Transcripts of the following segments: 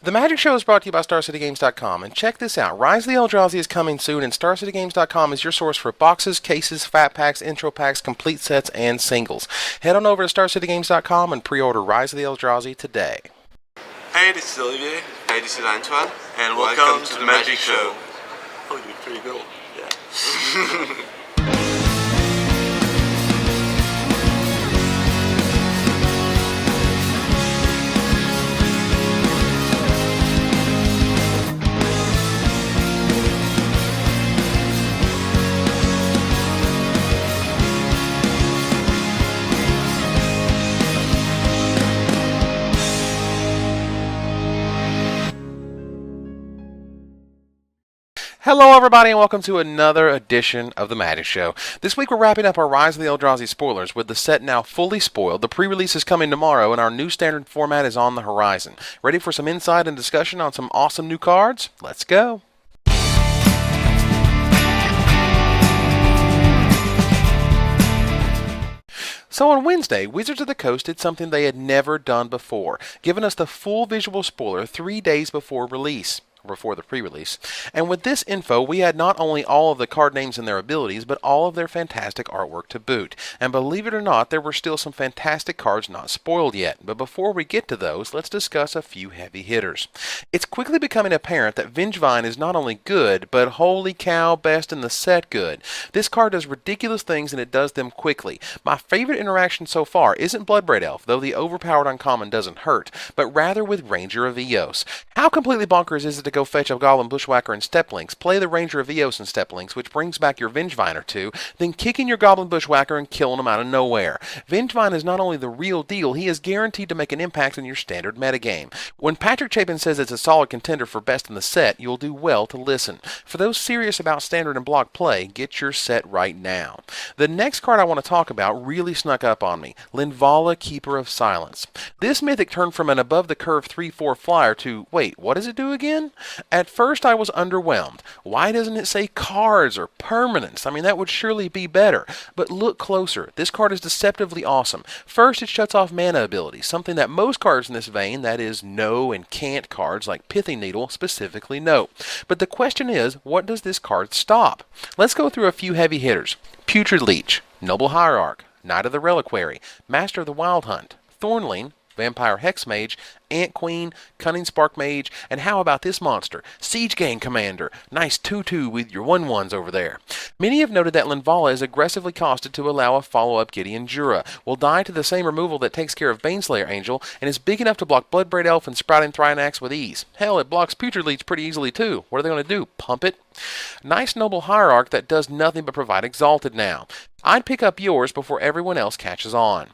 The Magic Show is brought to you by StarCityGames.com, and check this out. Rise of the Eldrazi is coming soon, and StarCityGames.com is your source for boxes, cases, fat packs, intro packs, complete sets, and singles. Head on over to StarCityGames.com and pre-order Rise of the Eldrazi today. Hey, this is Olivier. Hey, this is Antoine. And welcome to the Magic Show. Oh, you did pretty good. Yeah. Hello everybody and welcome to another edition of the Magic Show. This week we're wrapping up our Rise of the Eldrazi spoilers with the set now fully spoiled. The pre-release is coming tomorrow and our new standard format is on the horizon. Ready for some insight and discussion on some awesome new cards? Let's go! So on Wednesday, Wizards of the Coast did something they had never done before, giving us the full visual spoiler 3 days before release. Before the pre-release. And with this info, we had not only all of the card names and their abilities, but all of their fantastic artwork to boot. And believe it or not, there were still some fantastic cards not spoiled yet. But before we get to those, let's discuss a few heavy hitters. It's quickly becoming apparent that Vengevine is not only good, but holy cow, best in the set good. This card does ridiculous things and it does them quickly. My favorite interaction so far isn't Bloodbraid Elf, though the overpowered uncommon doesn't hurt, but rather with Ranger of Eos. How completely bonkers is it to go fetch a Goblin Bushwhacker and Step Links, play the Ranger of Eos and Step Links, which brings back your Vengevine or two, then kicking your Goblin Bushwhacker and killing him out of nowhere. Vengevine is not only the real deal, he is guaranteed to make an impact in your standard metagame. When Patrick Chapin says it's a solid contender for best in the set, you'll do well to listen. For those serious about standard and block play, get your set right now. The next card I want to talk about really snuck up on me, Linvala, Keeper of Silence. This mythic turned from an above-the-curve 3/4 flyer to, wait, what does it do again? At first I was underwhelmed. Why doesn't it say cards or permanents? I mean, that would surely be better. But look closer. This card is deceptively awesome. First, it shuts off mana abilities, something that most cards in this vein, that is, no and can't cards like Pithing Needle, specifically know. But the question is, what does this card stop? Let's go through a few heavy hitters. Putrid Leech, Noble Hierarch, Knight of the Reliquary, Master of the Wild Hunt, Thornling, Vampire Hexmage, Ant Queen, Cunning Spark Mage, and how about this monster? Siege Gang Commander. Nice 2/2 with your 1/1s over there. Many have noted that Linvala is aggressively costed to allow a follow-up Gideon Jura, will die to the same removal that takes care of Baneslayer Angel, and is big enough to block Bloodbraid Elf and Sprouting Thrinax with ease. Hell, it blocks Putrid Leech pretty easily too. What are they going to do? Pump it? Nice Noble Hierarch that does nothing but provide Exalted now. I'd pick up yours before everyone else catches on.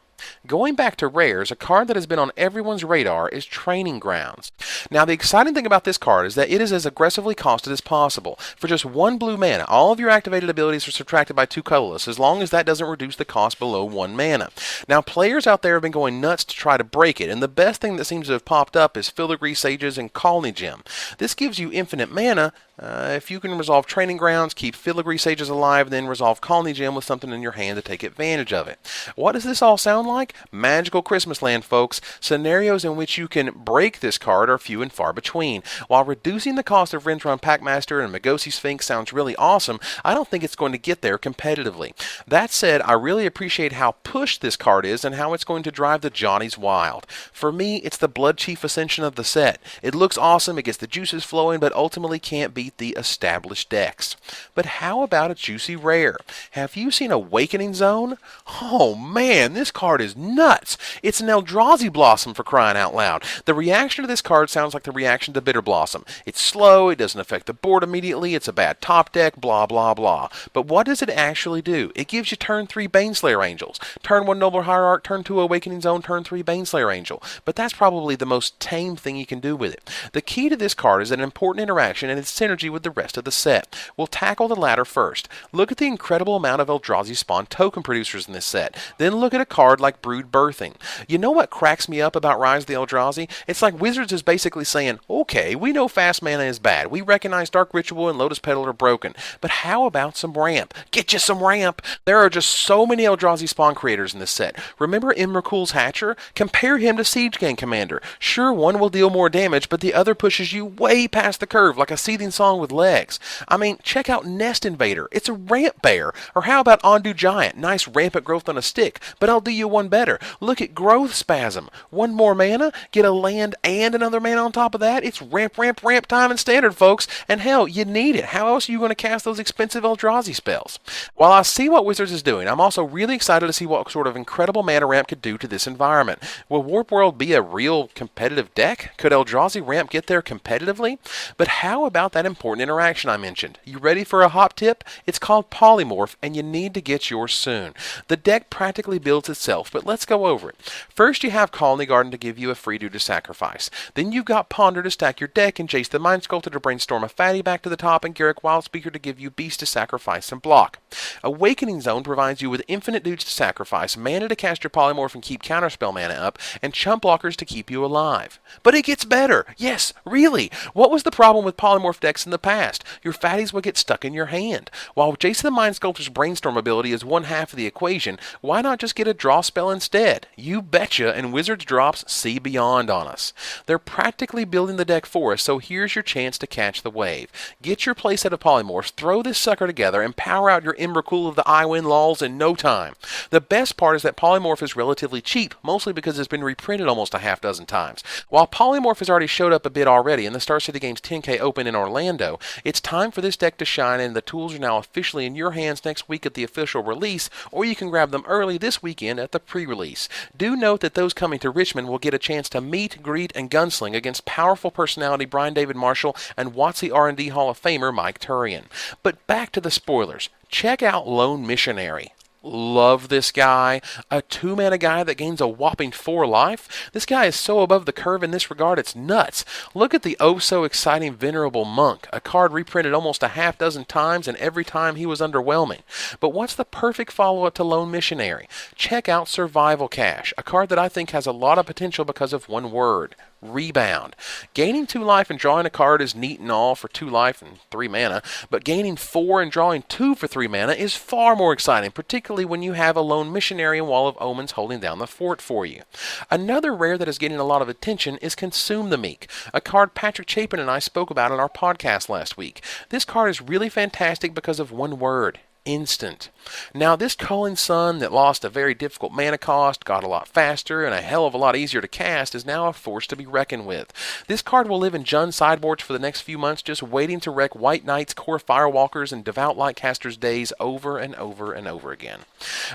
Going back to rares, a card that has been on everyone's radar is Training Grounds. Now, the exciting thing about this card is that it is as aggressively costed as possible. For just 1 blue mana, all of your activated abilities are subtracted by 2 colorless, as long as that doesn't reduce the cost below 1 mana. Now, players out there have been going nuts to try to break it, and the best thing that seems to have popped up is Filigree Sages and Colony Gem. This gives you infinite mana. If you can resolve Training Grounds, keep Filigree Sages alive, then resolve Colony Gem with something in your hand to take advantage of it. What does this all sound like? Magical Christmas land, folks. Scenarios in which you can break this card are few and far between. While reducing the cost of Rintrun Packmaster and Magosi Sphinx sounds really awesome, I don't think it's going to get there competitively. That said, I really appreciate how pushed this card is and how it's going to drive the Johnnies wild. For me, it's the Blood Chief Ascension of the set. It looks awesome, it gets the juices flowing, but ultimately can't beat the established decks. But how about a juicy rare? Have you seen Awakening Zone? Oh man, this card is nuts. It's an Eldrazi Blossom, for crying out loud. The reaction to this card sounds like the reaction to Bitter Blossom. It's slow, it doesn't affect the board immediately, it's a bad top deck, blah blah blah. But what does it actually do? It gives you turn 3 Baneslayer Angels, turn 1 Noble Hierarch, turn 2 Awakening Zone, turn 3 Baneslayer Angel. But that's probably the most tame thing you can do with it. The key to this card is an important interaction and its synergy synergy with the rest of the set. We'll tackle the latter first. Look at the incredible amount of Eldrazi spawn token producers in this set. Then look at a card like Brood Birthing. You know what cracks me up about Rise of the Eldrazi? It's like Wizards is basically saying, okay, we know fast mana is bad. We recognize Dark Ritual and Lotus Petal are broken. But how about some ramp? Get you some ramp! There are just so many Eldrazi spawn creators in this set. Remember Imrakul's Hatcher? Compare him to Siege Gang Commander. Sure, one will deal more damage, but the other pushes you way past the curve like a seething song with legs. I mean, check out Nest Invader. It's a ramp bear. Or how about Ondu Giant? Nice rampant growth on a stick, but I'll do you one better. Look at Growth Spasm. One more mana, get a land and another mana on top of that. It's ramp, ramp, ramp time in Standard, folks. And hell, you need it. How else are you going to cast those expensive Eldrazi spells? While I see what Wizards is doing, I'm also really excited to see what sort of incredible mana ramp could do to this environment. Will Warp World be a real competitive deck? Could Eldrazi ramp get there competitively? But how about that important interaction I mentioned? You ready for a hop tip? It's called Polymorph, and you need to get yours soon. The deck practically builds itself, but let's go over it. First, you have Colony Garden to give you a free 2 to sacrifice. Then you've got Ponder to stack your deck, and Jace the Mind Sculptor to brainstorm a fatty back to the top, and Garruk Wildspeaker to give you Beast to sacrifice and block. Awakening Zone provides you with infinite dudes to sacrifice, mana to cast your Polymorph and keep counterspell mana up, and chump blockers to keep you alive. But it gets better! Yes, really! What was the problem with Polymorph decks in the past? Your fatties would get stuck in your hand. While Jace the Mind Sculptor's brainstorm ability is one half of the equation, why not just get a draw spell instead? You betcha, and Wizards drops see beyond on us. They're practically building the deck for us, so here's your chance to catch the wave. Get your playset of Polymorphs, throw this sucker together, and power out your Imrakul of the Iwin lols in no time. The best part is that Polymorph is relatively cheap, mostly because it's been reprinted almost a half dozen times. While Polymorph has already showed up a bit already in the Star City Games 10K Open in Orlando, it's time for this deck to shine, and the tools are now officially in your hands next week at the official release, or you can grab them early this weekend at the pre-release. Do note that those coming to Richmond will get a chance to meet, greet, and gunsling against powerful personality Brian David Marshall and WotC R&D Hall of Famer Mike Turian. But back to the spoilers. Check out Lone Missionary. Love this guy. A 2-mana guy that gains a whopping 4 life. This guy is so above the curve in this regard, it's nuts. Look at the oh-so-exciting Venerable Monk, a card reprinted almost a half dozen times, and every time he was underwhelming. But what's the perfect follow-up to Lone Missionary? Check out Survival Cache, a card that I think has a lot of potential because of one word. Rebound. Gaining 2 life and drawing a card is neat and all for 2 life and 3 mana, but gaining 4 and drawing 2 for 3 mana is far more exciting, particularly when you have a Lone Missionary and Wall of Omens holding down the fort for you. Another rare that is getting a lot of attention is Consume the Meek, a card Patrick Chapin and I spoke about in our podcast last week. This card is really fantastic because of one word. Instant. Now, this Culling Sun that lost a very difficult mana cost, got a lot faster, and a hell of a lot easier to cast is now a force to be reckoned with. This card will live in Jund sideboards for the next few months, just waiting to wreck White Knights, Core Firewalkers, and Devout Lightcasters' days over and over and over again.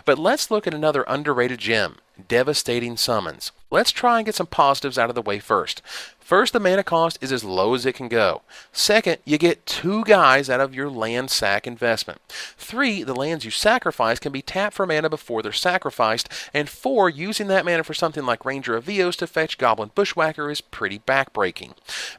But let's look at another underrated gem, Devastating Summons. Let's try and get some positives out of the way first. First, the mana cost is as low as it can go. Second, you get 2 guys out of your land sack investment. 3, the lands you sacrifice can be tapped for mana before they're sacrificed. And 4, using that mana for something like Ranger of Eos to fetch Goblin Bushwhacker is pretty backbreaking.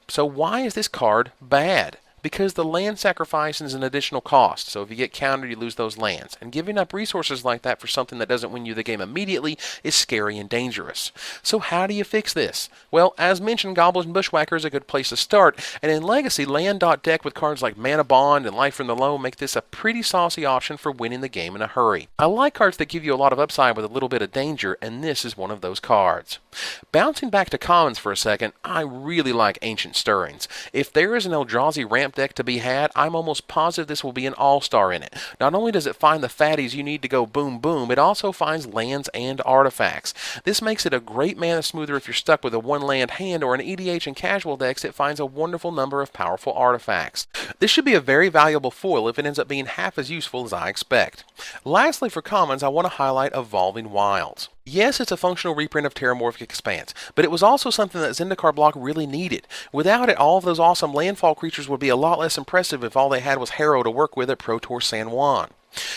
So why is this card bad? Because the land sacrifice is an additional cost, so if you get countered, you lose those lands. And giving up resources like that for something that doesn't win you the game immediately is scary and dangerous. So how do you fix this? Well, as mentioned, Goblin Bushwhacker is a good place to start, and in Legacy, land.deck with cards like Mana Bond and Life from the Low make this a pretty saucy option for winning the game in a hurry. I like cards that give you a lot of upside with a little bit of danger, and this is one of those cards. Bouncing back to commons for a second, I really like Ancient Stirrings. If there is an Eldrazi ramp deck to be had, I'm almost positive this will be an all-star in it. Not only does it find the fatties you need to go boom boom, it also finds lands and artifacts. This makes it a great mana smoother if you're stuck with a 1-land hand, or in EDH and casual decks it finds a wonderful number of powerful artifacts. This should be a very valuable foil if it ends up being half as useful as I expect. Lastly, for commons, I want to highlight Evolving Wilds. Yes, it's a functional reprint of Terramorphic Expanse, but it was also something that Zendikar block really needed. Without it, all of those awesome landfall creatures would be a lot less impressive if all they had was Harrow to work with at Pro Tour San Juan.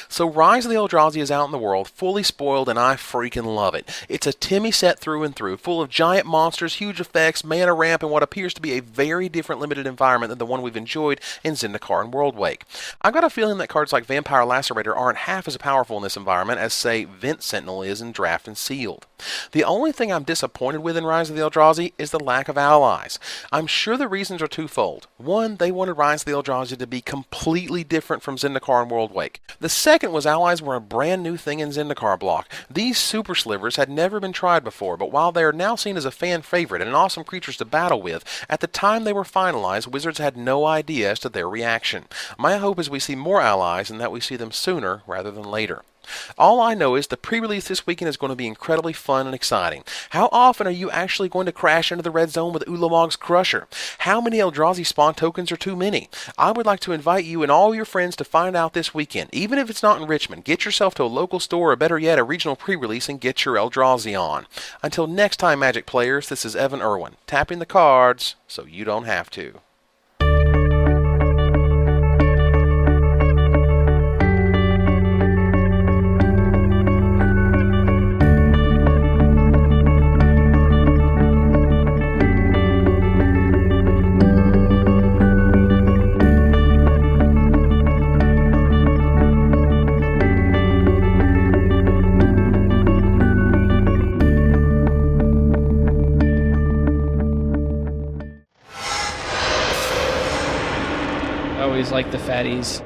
So Rise of the Eldrazi is out in the world, fully spoiled, and I freaking love it. It's a Timmy set through and through, full of giant monsters, huge effects, mana ramp, and what appears to be a very different limited environment than the one we've enjoyed in Zendikar and Worldwake. I've got a feeling that cards like Vampire Lacerator aren't half as powerful in this environment as, say, Vent Sentinel is in Draft and Sealed. The only thing I'm disappointed with in Rise of the Eldrazi is the lack of allies. I'm sure the reasons are twofold. One, they wanted Rise of the Eldrazi to be completely different from Zendikar and Worldwake. The second was allies were a brand new thing in Zendikar block. These super slivers had never been tried before, but while they are now seen as a fan favorite and awesome creatures to battle with, at the time they were finalized, Wizards had no idea as to their reaction. My hope is we see more allies and that we see them sooner rather than later. All I know is the pre-release this weekend is going to be incredibly fun and exciting. How often are you actually going to crash into the red zone with Ulamog's Crusher? How many Eldrazi spawn tokens are too many? I would like to invite you and all your friends to find out this weekend. Even if it's not in Richmond, get yourself to a local store or better yet a regional pre-release and get your Eldrazi on. Until next time, Magic players, this is Evan Irwin, tapping the cards so you don't have to. I always like the fatties.